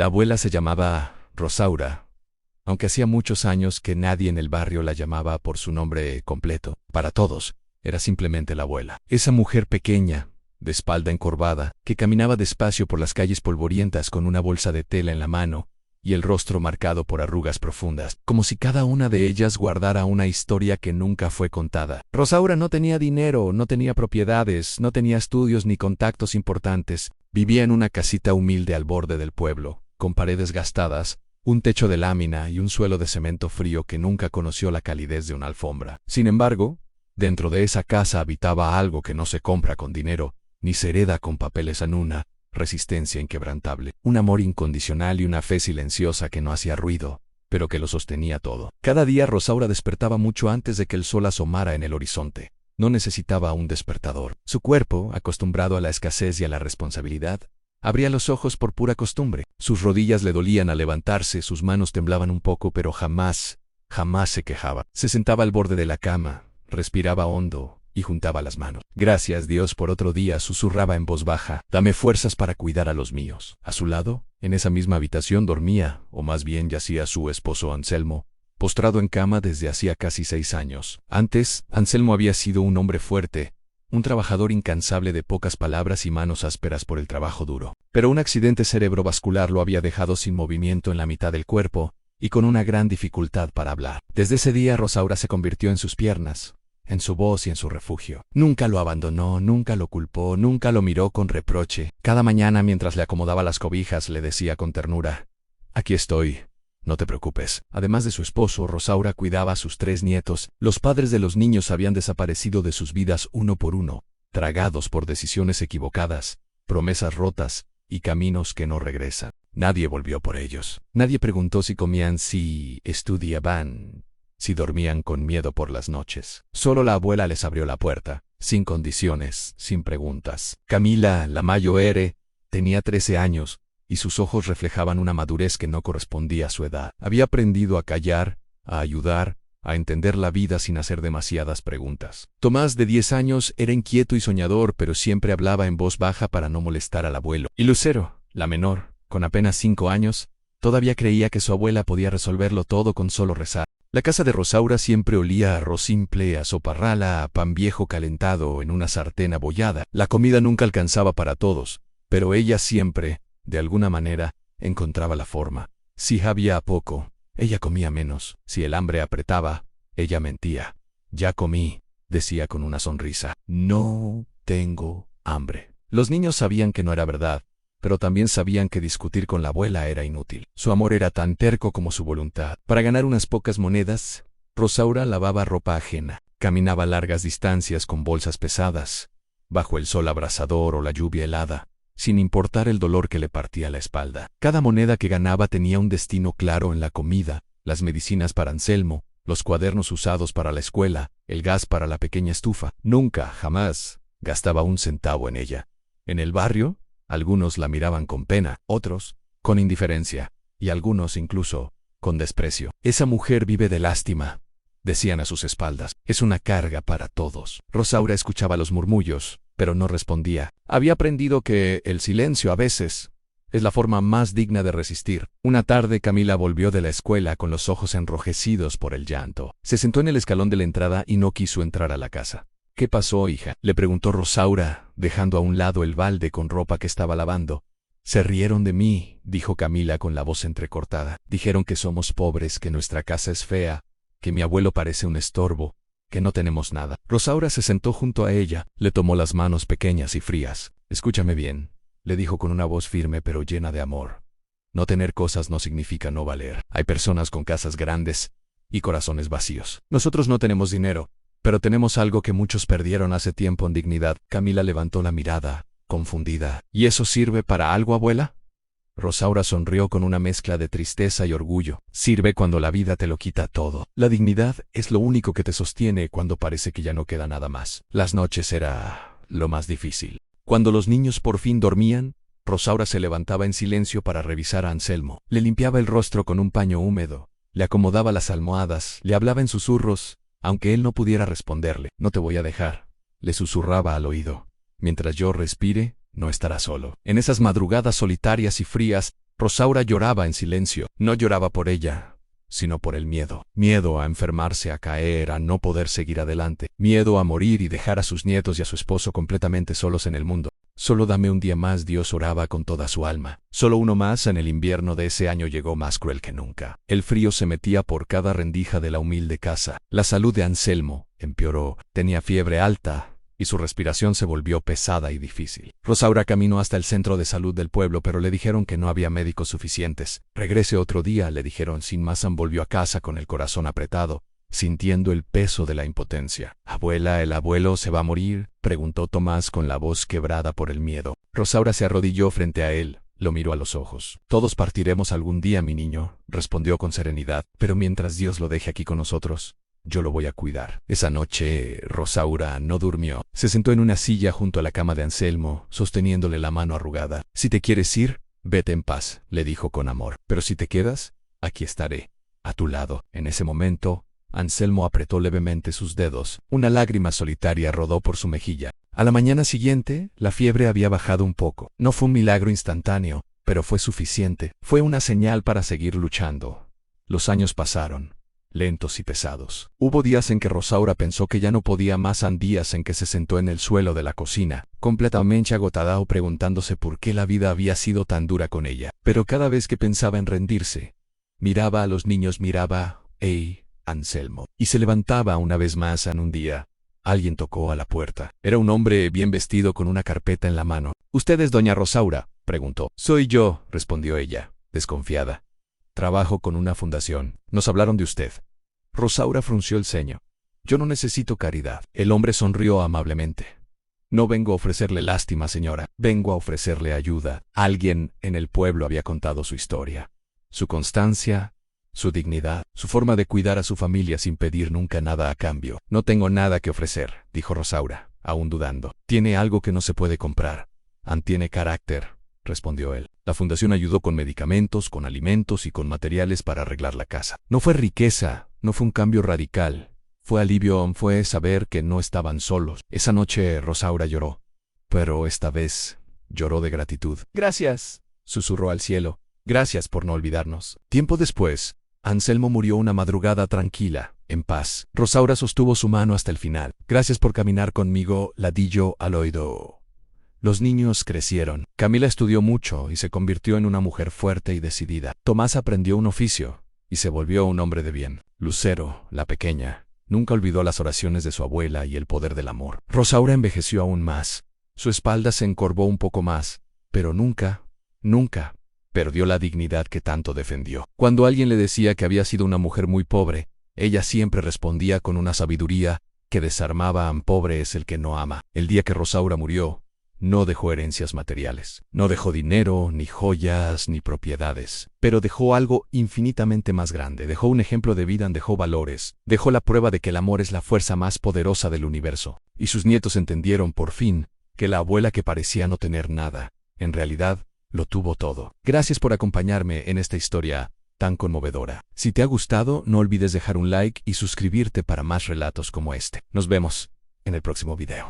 La abuela se llamaba Rosaura, aunque hacía muchos años que nadie en el barrio la llamaba por su nombre completo. Para todos, era simplemente la abuela. Esa mujer pequeña, de espalda encorvada, que caminaba despacio por las calles polvorientas con una bolsa de tela en la mano y el rostro marcado por arrugas profundas, como si cada una de ellas guardara una historia que nunca fue contada. Rosaura no tenía dinero, no tenía propiedades, no tenía estudios ni contactos importantes. Vivía en una casita humilde al borde del pueblo, con paredes gastadas, un techo de lámina y un suelo de cemento frío que nunca conoció la calidez de una alfombra. Sin embargo, dentro de esa casa habitaba algo que no se compra con dinero, ni se hereda con papeles en una resistencia inquebrantable, un amor incondicional y una fe silenciosa que no hacía ruido, pero que lo sostenía todo. Cada día Rosaura despertaba mucho antes de que el sol asomara en el horizonte. No necesitaba un despertador. Su cuerpo, acostumbrado a la escasez y a la responsabilidad, abría los ojos por pura costumbre. Sus rodillas le dolían al levantarse, sus manos temblaban un poco, pero jamás se quejaba. Se sentaba al borde de la cama, respiraba hondo y juntaba las manos. Gracias Dios por otro día, susurraba en voz baja. Dame fuerzas para cuidar a los míos. A su lado, en esa misma habitación dormía, o más bien yacía su esposo Anselmo, postrado en cama desde hacía casi 6 años. Antes, Anselmo había sido un hombre fuerte, un trabajador incansable de pocas palabras y manos ásperas por el trabajo duro. Pero un accidente cerebrovascular lo había dejado sin movimiento en la mitad del cuerpo y con una gran dificultad para hablar. Desde ese día Rosaura se convirtió en sus piernas, en su voz y en su refugio. Nunca lo abandonó, nunca lo culpó, nunca lo miró con reproche. Cada mañana mientras le acomodaba las cobijas le decía con ternura: «Aquí estoy. No te preocupes». Además de su esposo, Rosaura cuidaba a sus 3 nietos. Los padres de los niños habían desaparecido de sus vidas uno por uno, tragados por decisiones equivocadas, promesas rotas y caminos que no regresan. Nadie volvió por ellos. Nadie preguntó si comían, si estudiaban, si dormían con miedo por las noches. Solo la abuela les abrió la puerta, sin condiciones, sin preguntas. Camila, la mayor, tenía 13 años, y sus ojos reflejaban una madurez que no correspondía a su edad. Había aprendido a callar, a ayudar, a entender la vida sin hacer demasiadas preguntas. Tomás, de 10 años, era inquieto y soñador, pero siempre hablaba en voz baja para no molestar al abuelo. Y Lucero, la menor, con apenas 5 años, todavía creía que su abuela podía resolverlo todo con solo rezar. La casa de Rosaura siempre olía a arroz simple, a sopa rala, a pan viejo calentado en una sartén abollada. La comida nunca alcanzaba para todos, pero ella siempre, de alguna manera, encontraba la forma. Si había poco, ella comía menos. Si el hambre apretaba, ella mentía. «Ya comí», decía con una sonrisa. «No tengo hambre». Los niños sabían que no era verdad, pero también sabían que discutir con la abuela era inútil. Su amor era tan terco como su voluntad. Para ganar unas pocas monedas, Rosaura lavaba ropa ajena, caminaba largas distancias con bolsas pesadas, bajo el sol abrasador o la lluvia helada, sin importar el dolor que le partía la espalda. Cada moneda que ganaba tenía un destino claro en la comida, las medicinas para Anselmo, los cuadernos usados para la escuela, el gas para la pequeña estufa. Nunca, jamás, gastaba un centavo en ella. En el barrio, algunos la miraban con pena, otros con indiferencia, y algunos incluso con desprecio. «Esa mujer vive de lástima», decían a sus espaldas. «Es una carga para todos». Rosaura escuchaba los murmullos, pero no respondía. Había aprendido que el silencio a veces es la forma más digna de resistir. Una tarde Camila volvió de la escuela con los ojos enrojecidos por el llanto. Se sentó en el escalón de la entrada y no quiso entrar a la casa. «¿Qué pasó, hija?», le preguntó Rosaura, dejando a un lado el balde con ropa que estaba lavando. «Se rieron de mí», dijo Camila con la voz entrecortada. «Dijeron que somos pobres, que nuestra casa es fea, que mi abuelo parece un estorbo, que no tenemos nada». Rosaura se sentó junto a ella, le tomó las manos pequeñas y frías. «Escúchame bien», le dijo con una voz firme pero llena de amor. «No tener cosas no significa no valer. Hay personas con casas grandes y corazones vacíos. Nosotros no tenemos dinero, pero tenemos algo que muchos perdieron hace tiempo en dignidad». Camila levantó la mirada, confundida. «¿Y eso sirve para algo, abuela?». Rosaura sonrió con una mezcla de tristeza y orgullo. «Sirve cuando la vida te lo quita todo. La dignidad es lo único que te sostiene cuando parece que ya no queda nada más». Las noches era lo más difícil. Cuando los niños por fin dormían, Rosaura se levantaba en silencio para revisar a Anselmo. Le limpiaba el rostro con un paño húmedo, le acomodaba las almohadas, le hablaba en susurros, aunque él no pudiera responderle. «No te voy a dejar», le susurraba al oído. «Mientras yo respire, no estarás solo». En esas madrugadas solitarias y frías, Rosaura lloraba en silencio. No lloraba por ella, sino por el miedo. Miedo a enfermarse, a caer, a no poder seguir adelante. Miedo a morir y dejar a sus nietos y a su esposo completamente solos en el mundo. Solo dame un día más, Dios oraba con toda su alma. Solo uno más. En el invierno de ese año llegó más cruel que nunca. El frío se metía por cada rendija de la humilde casa. La salud de Anselmo empeoró. Tenía fiebre alta y su respiración se volvió pesada y difícil. Rosaura caminó hasta el centro de salud del pueblo, pero le dijeron que no había médicos suficientes. Regrese otro día, le dijeron sin más. Volvió a casa con el corazón apretado, sintiendo el peso de la impotencia. «Abuela, ¿el abuelo se va a morir?», preguntó Tomás con la voz quebrada por el miedo. Rosaura se arrodilló frente a él, lo miró a los ojos. «Todos partiremos algún día, mi niño», respondió con serenidad, «pero mientras Dios lo deje aquí con nosotros, yo lo voy a cuidar». Esa noche, Rosaura no durmió. Se sentó en una silla junto a la cama de Anselmo, sosteniéndole la mano arrugada. «Si te quieres ir, vete en paz», le dijo con amor. «Pero si te quedas, aquí estaré, a tu lado». En ese momento, Anselmo apretó levemente sus dedos. Una lágrima solitaria rodó por su mejilla. A la mañana siguiente, la fiebre había bajado un poco. No fue un milagro instantáneo, pero fue suficiente. Fue una señal para seguir luchando. Los años pasaron, lentos y pesados. Hubo días en que Rosaura pensó que ya no podía más, días en que se sentó en el suelo de la cocina, completamente agotada o preguntándose por qué la vida había sido tan dura con ella. Pero cada vez que pensaba en rendirse, miraba a los niños, miraba, Anselmo, y se levantaba una vez más. En un día, alguien tocó a la puerta. Era un hombre bien vestido con una carpeta en la mano. «¿Usted es doña Rosaura?», preguntó. «Soy yo», respondió ella, desconfiada. «Trabajo con una fundación. Nos hablaron de usted». Rosaura frunció el ceño. «Yo no necesito caridad». El hombre sonrió amablemente. «No vengo a ofrecerle lástima, señora. Vengo a ofrecerle ayuda». Alguien en el pueblo había contado su historia, su constancia, su dignidad, su forma de cuidar a su familia sin pedir nunca nada a cambio. «No tengo nada que ofrecer», dijo Rosaura, aún dudando. «Tiene algo que no se puede comprar». «Tiene carácter», respondió él. «La fundación ayudó con medicamentos, con alimentos y con materiales para arreglar la casa. No fue riqueza, no fue un cambio radical. Fue alivio, fue saber que no estaban solos». Esa noche Rosaura lloró, pero esta vez lloró de gratitud. «Gracias», susurró al cielo. «Gracias por no olvidarnos». Tiempo después, Anselmo murió una madrugada tranquila, en paz. Rosaura sostuvo su mano hasta el final. «Gracias por caminar conmigo», ladillo al oído. Los niños crecieron. Camila estudió mucho y se convirtió en una mujer fuerte y decidida. Tomás aprendió un oficio y se volvió un hombre de bien. Lucero, la pequeña, nunca olvidó las oraciones de su abuela y el poder del amor. Rosaura envejeció aún más. Su espalda se encorvó un poco más, pero nunca perdió la dignidad que tanto defendió. Cuando alguien le decía que había sido una mujer muy pobre, ella siempre respondía con una sabiduría que desarmaba: «Pobre es el que no ama». El día que Rosaura murió, no dejó herencias materiales. No dejó dinero, ni joyas, ni propiedades. Pero dejó algo infinitamente más grande. Dejó un ejemplo de vida, dejó valores. Dejó la prueba de que el amor es la fuerza más poderosa del universo. Y sus nietos entendieron por fin que la abuela que parecía no tener nada, en realidad, lo tuvo todo. Gracias por acompañarme en esta historia tan conmovedora. Si te ha gustado, no olvides dejar un like y suscribirte para más relatos como este. Nos vemos en el próximo video.